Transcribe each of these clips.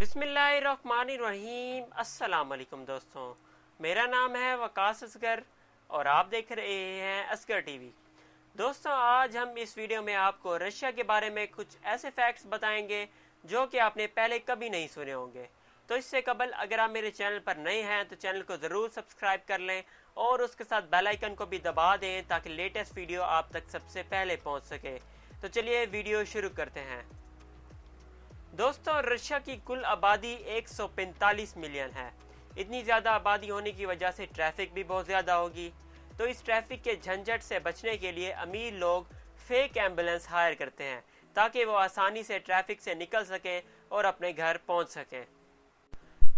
बिस्मिल्लाहिर्रहमानिर्रहीम। अस्सलाम वालेकुम दोस्तों, मेरा नाम है वकास असगर और आप देख रहे हैं असगर टीवी। दोस्तों, आज हम इस वीडियो में आपको रशिया के बारे में कुछ ऐसे फैक्ट्स बताएंगे जो कि आपने पहले कभी नहीं सुने होंगे। तो इससे कबल अगर आप मेरे चैनल पर नए हैं तो चैनल को ज़रूर सब्सक्राइब कर लें और उसके साथ बेल आइकन को भी दबा दें ताकि लेटेस्ट वीडियो आप तक सबसे पहले पहुंच सके। तो चलिए वीडियो शुरू करते हैं। दोस्तों, रशिया की कुल आबादी 145 मिलियन है। इतनी ज़्यादा आबादी होने की वजह से ट्रैफिक भी बहुत ज़्यादा होगी। तो इस ट्रैफिक के झंझट से बचने के लिए अमीर लोग फेक एम्बुलेंस हायर करते हैं ताकि वो आसानी से ट्रैफिक से निकल सकें और अपने घर पहुंच सकें।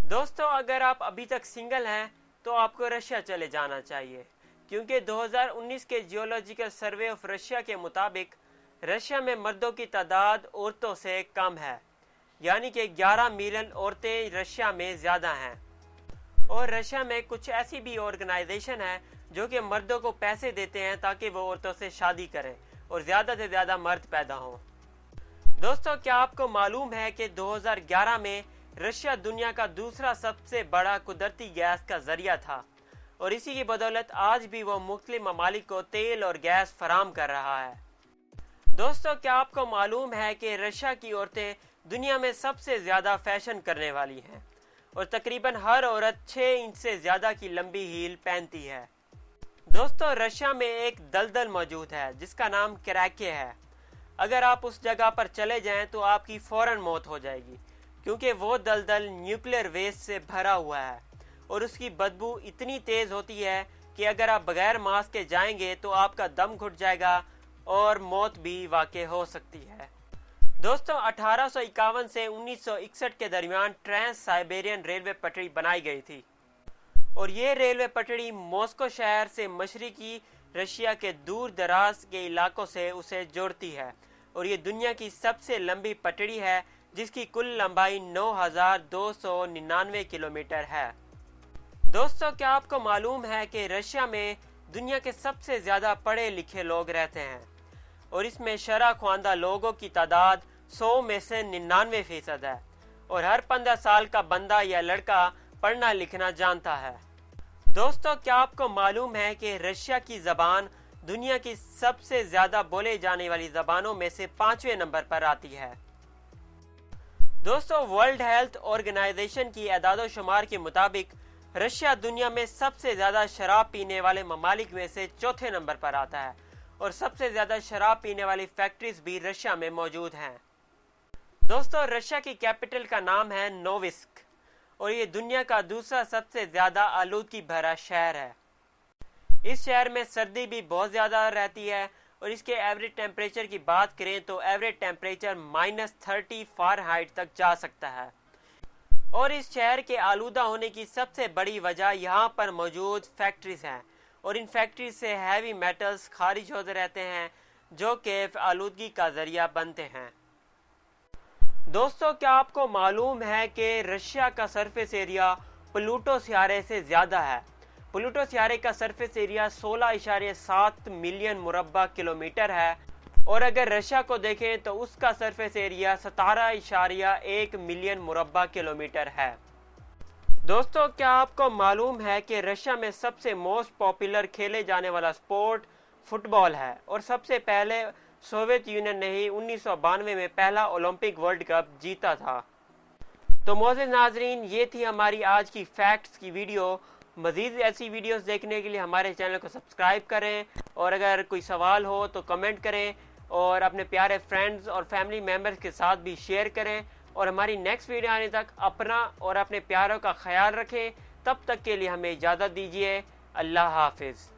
दोस्तों, अगर आप अभी तक सिंगल हैं तो आपको रशिया चले जाना चाहिए, क्योंकि 2019 के जियोलॉजिकल सर्वे ऑफ रशिया के मुताबिक रशिया में मर्दों की तादाद औरतों से कम है, यानी कि 11 मिलियन औरतें रशिया में ज़्यादा हैं। और रशिया में कुछ ऐसी भी ऑर्गेनाइजेशन है जो कि मर्दों को पैसे देते हैं ताकि वो औरतों से शादी करें और ज़्यादा से ज़्यादा मर्द पैदा हों। दोस्तों, क्या आपको मालूम है कि 2011 में रशिया दुनिया का दूसरा सबसे बड़ा कुदरती गैस का जरिया था और इसी की बदौलत आज भी वो मुख्तलिफ ममालिक को तेल और गैस फराम कर रहा है। दोस्तों, क्या आपको मालूम है कि रशिया की औरतें दुनिया में सबसे ज़्यादा फैशन करने वाली हैं और तकरीबन हर औरत 6 इंच से ज़्यादा की लंबी हील पहनती है। दोस्तों, रशिया में एक दलदल मौजूद है जिसका नाम क्रेके है। अगर आप उस जगह पर चले जाएं तो आपकी फ़ौरन मौत हो जाएगी, क्योंकि वो दलदल न्यूक्लियर वेस्ट से भरा हुआ है और उसकी बदबू इतनी तेज़ होती है कि अगर आप बगैर मास्क के जाएंगे तो आपका दम घुट जाएगा और मौत भी वाक़ई हो सकती है। दोस्तों, 1851 से 1961 के दरमियान ट्रांस साइबेरियन रेलवे पटड़ी बनाई गई थी और ये रेलवे पटड़ी मॉस्को शहर से मशरकी रशिया के दूर दराज के इलाकों से उसे जोड़ती है और ये दुनिया की सबसे लंबी पटड़ी है जिसकी कुल लंबाई 9,299 किलोमीटर है। दोस्तों, क्या आपको मालूम है कि रशिया में दुनिया के सबसे ज़्यादा पढ़े लिखे लोग रहते हैं और इसमें शरह ख्वानदा लोगों की तादाद 100 में से 99% है और हर 15 साल का बंदा या लड़का पढ़ना लिखना जानता है। दोस्तों, क्या आपको मालूम है कि रशिया की ज़बान दुनिया की सबसे ज़्यादा बोले जाने वाली ज़बानों में से 5वें नंबर पर आती है। दोस्तों, वर्ल्ड हेल्थ ऑर्गेनाइजेशन की एदादो शुमार के मुताबिक रशिया दुनिया में सबसे ज़्यादा शराब पीने वाले ममालिक में से 4थे नंबर पर आता है और सबसे ज़्यादा शराब पीने वाली फैक्ट्रीज भी रशिया में मौजूद हैं। दोस्तों, रशिया की कैपिटल का नाम है नोविस्क और ये दुनिया का दूसरा सबसे ज़्यादा आलूदगी भरा शहर है। इस शहर में सर्दी भी बहुत ज़्यादा रहती है और इसके एवरेज टेम्परेचर की बात करें तो एवरेज टेम्परेचर -30 फ़ारेनहाइट तक जा सकता है। और इस शहर के आलूदा होने की सबसे बड़ी वजह यहाँ पर मौजूद फैक्ट्रीज हैं और इन फैक्ट्रीज से हैवी मेटल्स खारिज होते रहते हैं जो कि आलूदगी का जरिया बनते हैं। दोस्तों, क्या आपको मालूम है कि रशिया का सरफेस एरिया प्लूटो सितारे से ज़्यादा है। प्लूटो सितारे का सरफेस एरिया 16.7 मिलियन मुरब्बा किलोमीटर है और अगर रशिया को देखें तो उसका सरफेस एरिया 17.1 मिलियन मुरब्बा किलोमीटर है। दोस्तों, क्या आपको मालूम है कि रशिया में सबसे मोस्ट पॉपुलर खेले जाने वाला स्पोर्ट फुटबॉल है और सबसे पहले सोवियत यूनियन ने ही 1992 में पहला ओलंपिक वर्ल्ड कप जीता था। तो मोअज़्ज़िज़ नाज़रीन, ये थी हमारी आज की फैक्ट्स की वीडियो। मज़ीद ऐसी वीडियोस देखने के लिए हमारे चैनल को सब्सक्राइब करें और अगर कोई सवाल हो तो कमेंट करें और अपने प्यारे फ्रेंड्स और फैमिली मेम्बर्स के साथ भी शेयर करें और हमारी नेक्स्ट वीडियो आने तक अपना और अपने प्यारों का ख्याल रखें। तब तक के लिए हमें इजाज़त दीजिए। अल्लाह हाफिज़।